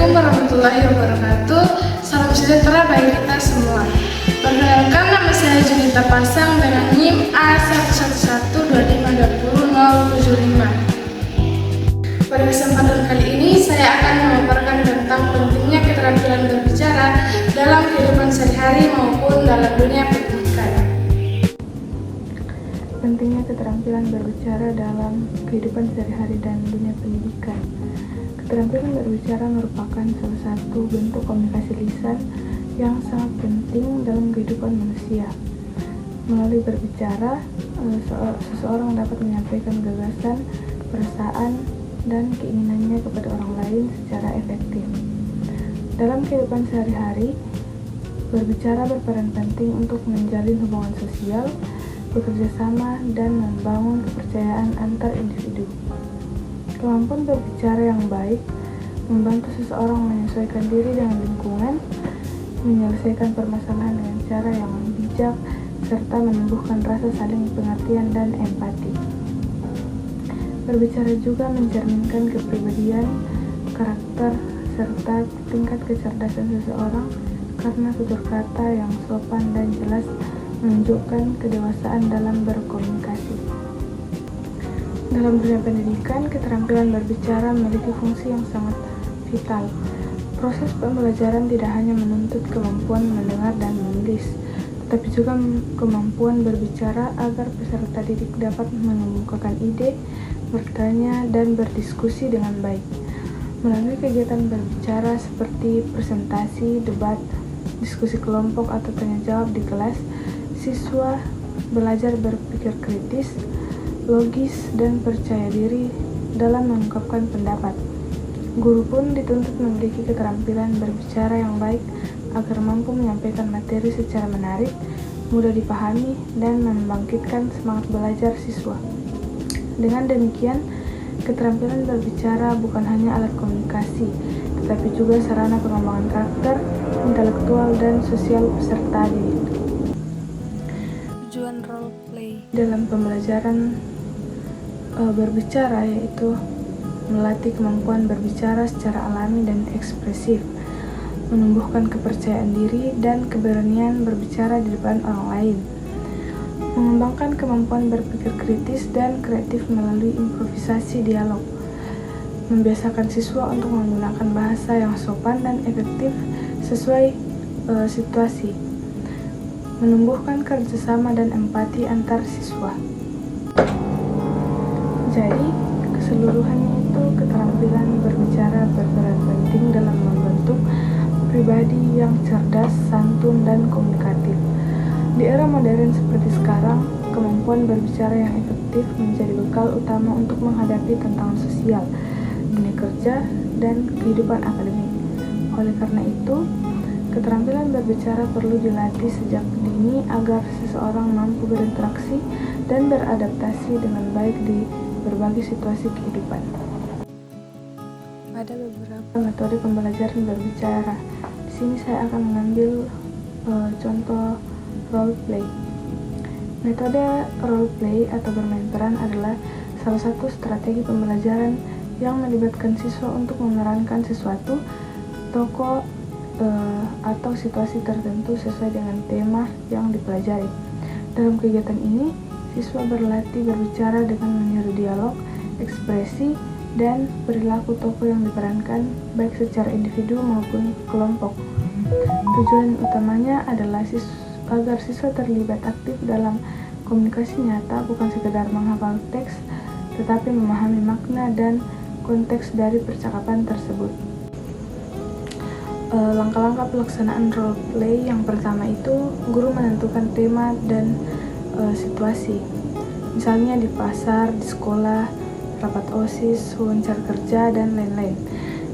Assalamualaikum warahmatullahi wabarakatuh. Salam sejahtera bagi kita semua. Perkenalkan, nama saya Junita Pasang dengan NIM A11125200075. Pada kesempatan kali ini saya akan memaparkan tentang pentingnya keterampilan berbicara dalam kehidupan sehari-hari maupun dalam dunia pendidikan. Pentingnya keterampilan berbicara dalam kehidupan sehari-hari dan dunia pendidikan. Keterampilan berbicara merupakan salah satu bentuk komunikasi lisan yang sangat penting dalam kehidupan manusia. Melalui berbicara, seseorang dapat menyampaikan gagasan, perasaan, dan keinginannya kepada orang lain secara efektif. Dalam kehidupan sehari-hari, berbicara berperan penting untuk menjalin hubungan sosial, bekerja sama, dan membangun kepercayaan antar individu. Kemampuan berbicara yang baik membantu seseorang menyesuaikan diri dengan lingkungan, menyelesaikan permasalahan dengan cara yang bijak, serta menumbuhkan rasa saling pengertian dan empati. Berbicara juga mencerminkan kepribadian, karakter, serta tingkat kecerdasan seseorang karena tutur kata yang sopan dan jelas menunjukkan kedewasaan dalam berkomunikasi. Dalam dunia pendidikan, keterampilan berbicara memiliki fungsi yang sangat vital. Proses pembelajaran tidak hanya menuntut kemampuan mendengar dan menulis, tetapi juga kemampuan berbicara agar peserta didik dapat mengemukakan ide, bertanya, dan berdiskusi dengan baik. Melalui kegiatan berbicara seperti presentasi, debat, diskusi kelompok, atau tanya jawab di kelas, siswa belajar berpikir kritis, logis, dan percaya diri dalam mengungkapkan pendapat. Guru pun dituntut memiliki keterampilan berbicara yang baik agar mampu menyampaikan materi secara menarik, mudah dipahami, dan membangkitkan semangat belajar siswa. Dengan demikian, keterampilan berbicara bukan hanya alat komunikasi, tetapi juga sarana pengembangan karakter, intelektual, dan sosial peserta didik. Tujuan role play dalam pembelajaran berbicara yaitu melatih kemampuan berbicara secara alami dan ekspresif, menumbuhkan kepercayaan diri dan keberanian berbicara di depan orang lain, mengembangkan kemampuan berpikir kritis dan kreatif melalui improvisasi dialog, membiasakan siswa untuk menggunakan bahasa yang sopan dan efektif sesuai situasi, menumbuhkan kerjasama dan empati antar siswa. Jadi, keseluruhannya itu keterampilan berbicara berperan penting dalam membentuk pribadi yang cerdas, santun, dan komunikatif. Di era modern seperti sekarang, kemampuan berbicara yang efektif menjadi bekal utama untuk menghadapi tantangan sosial, dunia kerja, dan kehidupan akademik. Oleh karena itu, keterampilan berbicara perlu dilatih sejak dini agar seseorang mampu berinteraksi dan beradaptasi dengan baik di berbagai situasi kehidupan. Ada beberapa metode pembelajaran berbicara. Di sini saya akan mengambil contoh role play. Metode role play atau bermain peran adalah salah satu strategi pembelajaran yang melibatkan siswa untuk memerankan sesuatu, tokoh, atau situasi tertentu sesuai dengan tema yang dipelajari. Dalam kegiatan ini, siswa berlatih berbicara dengan meniru dialog, ekspresi, dan perilaku tokoh yang diperankan baik secara individu maupun kelompok. Tujuan utamanya adalah agar siswa terlibat aktif dalam komunikasi nyata, bukan sekedar menghafal teks, tetapi memahami makna dan konteks dari percakapan tersebut. Langkah-langkah pelaksanaan role play yang pertama itu guru menentukan tema dan situasi, misalnya di pasar, di sekolah, rapat OSIS, wawancara kerja, dan lain-lain.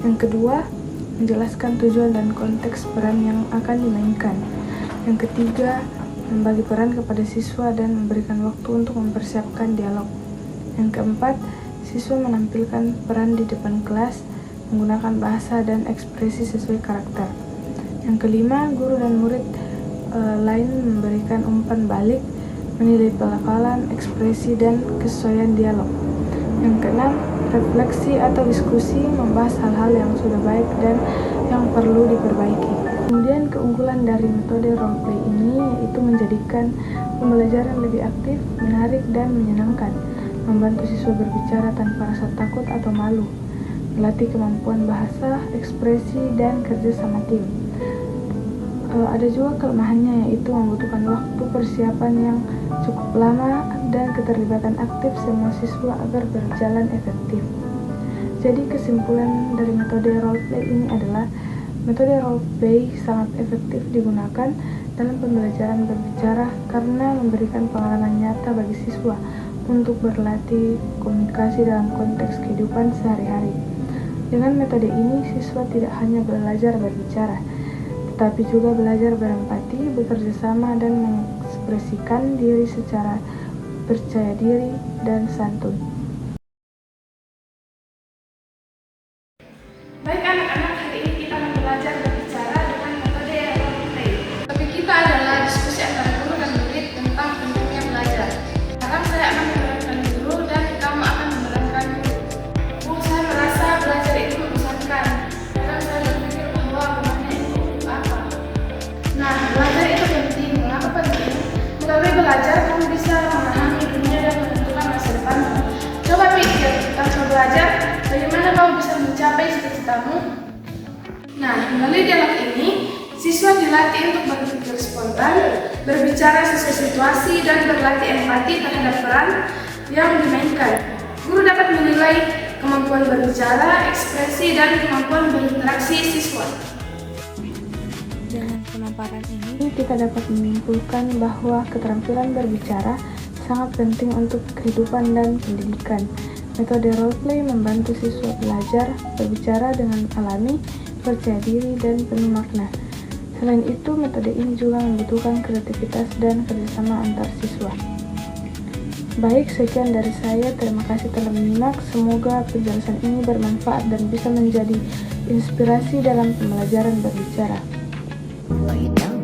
Yang kedua, menjelaskan tujuan dan konteks peran yang akan dimainkan. Yang ketiga, membagi peran kepada siswa dan memberikan waktu untuk mempersiapkan dialog. Yang keempat, siswa menampilkan peran di depan kelas, menggunakan bahasa dan ekspresi sesuai karakter. Yang kelima, guru dan murid lain memberikan umpan balik, menilai pelafalan, ekspresi, dan kesesuaian dialog. Yang keenam, refleksi atau diskusi, membahas hal-hal yang sudah baik dan yang perlu diperbaiki. Kemudian keunggulan dari metode role play ini yaitu menjadikan pembelajaran lebih aktif, menarik, dan menyenangkan, membantu siswa berbicara tanpa rasa takut atau malu, melatih kemampuan bahasa, ekspresi, dan kerja sama tim. Ada juga kelemahannya yaitu membutuhkan waktu persiapan yang cukup lama dan keterlibatan aktif semua siswa agar berjalan efektif. Jadi kesimpulan dari metode role play ini adalah metode role play sangat efektif digunakan dalam pembelajaran berbicara karena memberikan pengalaman nyata bagi siswa untuk berlatih komunikasi dalam konteks kehidupan sehari-hari. Dengan metode ini, siswa tidak hanya belajar berbicara, tetapi juga belajar berempati, bekerja sama, dan mengekspresikan diri secara percaya diri dan santun. Baik anak-anak, hari ini kita akan belajar berbicara dengan metode role play. Topik kita adalah diskusi antara guru dan murid tentang pentingnya belajar. Sekarang saya akan menerangkan guru dan kamu akan menerangkan murid. Saya merasa belajar itu membosankan. Kadang saya berpikir bahwa gunanya itu untuk apa? Nah, belajar itu penting. Mengapa penting? Melalui belajar kamu bisa memahami dunia dan menentukan masa depanmu. Coba pikir, tanpa belajar, bagaimana kamu bisa mencapai cita-citamu? Nah, melalui dialog ini, siswa dilatih untuk berpikir spontan, berbicara sesuai situasi, dan berlatih empati terhadap peran yang dimainkan. Guru dapat menilai kemampuan berbicara, ekspresi, dan kemampuan berinteraksi siswa. Dengan pemaparan ini, kita dapat menyimpulkan bahwa keterampilan berbicara sangat penting untuk kehidupan dan pendidikan. Metode role play membantu siswa belajar berbicara dengan alami, percaya diri, dan penuh makna. Selain itu, metode ini juga membutuhkan kreativitas dan kerjasama antar siswa. Baik, sekian dari saya. Terima kasih telah menyimak. Semoga penjelasan ini bermanfaat dan bisa menjadi inspirasi dalam pembelajaran berbicara. Oh, you know.